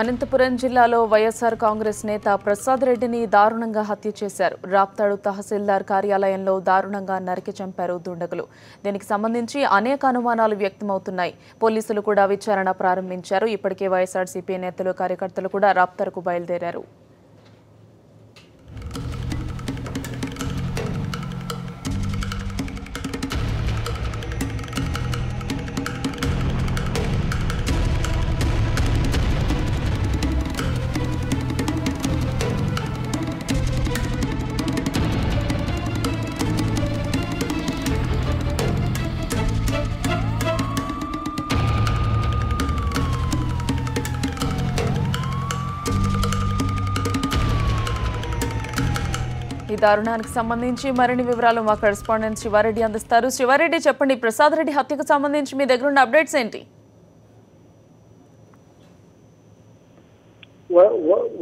అనంతపురం జిల్లాలో వైఎస్ఆర్ కాంగ్రెస్ నేత ప్రసాద్ రెడ్డిని దారుణంగా హత్య చేశారు. రాప్తాడు తహసీల్దార్ కార్యాలయంలో దారుణంగా నరికి చంపారు దుండగులు. దీనికి సంబంధించి అనేక అనుమానాలు వ్యక్తమవుతున్నాయి. పోలీసులు కూడా విచారణ ప్రారంభించారు. ఇప్పటికే వైఎస్ఆర్సీపీ నేతలు కార్యకర్తలు కూడా రాప్తాడుకు బయలుదేరారు. ఈ దారుణానికి సంబంధించి మరిన్ని వివరాలు మా కరెస్పాండెంట్ శివారెడ్డి అందిస్తారు. శివారెడ్డి, చెప్పండి, ప్రసాద్ రెడ్డి హత్యకు సంబంధించి మీ దగ్గర ఉన్న అప్డేట్స్ ఏంటి?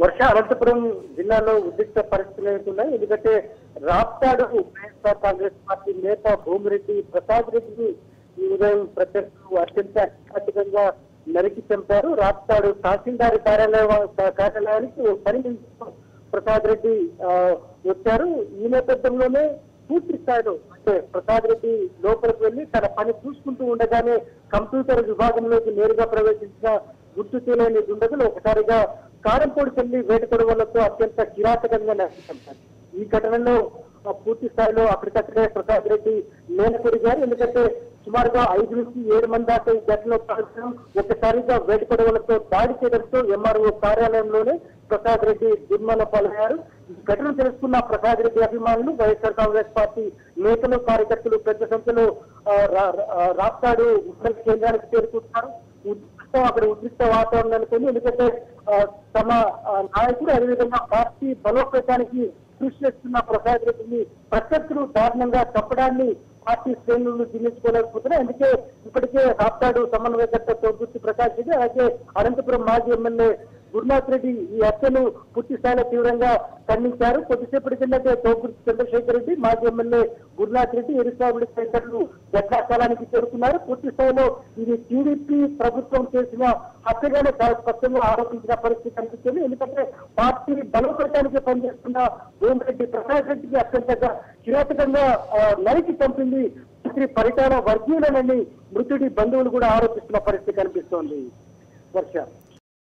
వర్ష అనంతపురం జిల్లాలో ఉద్రిక్త పరిస్థితులు ఉన్నాయి. ఎందుకంటే రాప్తాడు వైఎస్ఆర్ కాంగ్రెస్ పార్టీ నేత భూమిరెడ్డి ప్రసాద్ రెడ్డిని ఈ ఉదయం ప్రత్యర్థులు అత్యంత ఘాతుకంగా నరికి చంపారు. రాప్తాడు తహసీల్దార్ కార్యాలయానికి పని ప్రసాద్ రెడ్డి వచ్చారు. ఈ నేపథ్యంలోనే పూర్తి స్థాయిలో అంటే ప్రసాద్ రెడ్డి లోపలికి వెళ్లి తన పని చూసుకుంటూ ఉండగానే కంప్యూటర్ విభాగంలోకి నేరుగా ప్రవేశించిన గుర్తు తెలియని దుండగులు ఒకసారిగా కారంపొడి చెల్లి వేటకొడవలతో అత్యంత కిరాతకంగా నరికి చంపారు. ఈ ఘటనలో పూర్తి స్థాయిలో అక్కడికక్కడే ప్రసాద్ రెడ్డి నేలకొరిగారు. ఎందుకంటే సుమారుగా 5 నుంచి 7 మంది దాకా ఈ ఘటనలో పాల్గొనడం, ఒక్కసారిగా వేటకొడవలతో దాడి చేయడంతో ఎంఆర్ఓ కార్యాలయంలోనే ప్రసాద్ రెడ్డి దుర్మరణ పాలయ్యారు. ఈ ఘటన తెలుసుకున్న ప్రసాద్ రెడ్డి అభిమానులు, వైఎస్ఆర్ కాంగ్రెస్ పార్టీ నేతలు, కార్యకర్తలు పెద్ద సంఖ్యలో రాప్తాడు మండల కేంద్రానికి చేరుకుంటున్నారు. అక్కడ ఉద్రిక్త వాతావరణం అనుకుంది. ఎందుకంటే తమ నాయకుడు అదేవిధంగా పార్టీ బలోపేతానికి కృషి చేస్తున్న ప్రసాద్ రెడ్డిని ప్రత్యర్థులు దారుణంగా చంపడాన్ని పార్టీ శ్రేణులు జీర్ణించుకోలేకపోతున్నాయి. అందుకే ఇప్పటికే రాప్తాడు సమన్వయకర్త తోగుర్తి ప్రకాష్ రెడ్డి, అలాగే అనంతపురం మాజీ ఎమ్మెల్యే గురునాథ్ రెడ్డి ఈ హత్యను పూర్తి స్థాయిలో తీవ్రంగా ఖండించారు. కొద్దిసేపటి కిందటే తోగుర్తి చంద్రశేఖర్ రెడ్డి, మాజీ ఎమ్మెల్యే గురునాథ్ రెడ్డి, ఎరుసాబుడి తదితరులు ఘటనాస్థలానికి చేరుకున్నారు. పూర్తి స్థాయిలో ఇది టీడీపీ ప్రభుత్వం చేసిన హత్యగానే స్పష్టంగా ఆరోపించిన పరిస్థితి కనిపిస్తుంది. ఎందుకంటే పార్టీ బలోపేతానికి పనిచేస్తున్న భూమిరెడ్డి ప్రసాద్ రెడ్డికి అత్యంతగా కిరాతకంగా నరికి చంపింది మంత్రి పరిటాల వర్గీయులనని మృతుడి బంధువులు కూడా ఆరోపిస్తున్న పరిస్థితి కనిపిస్తోంది. వర్ష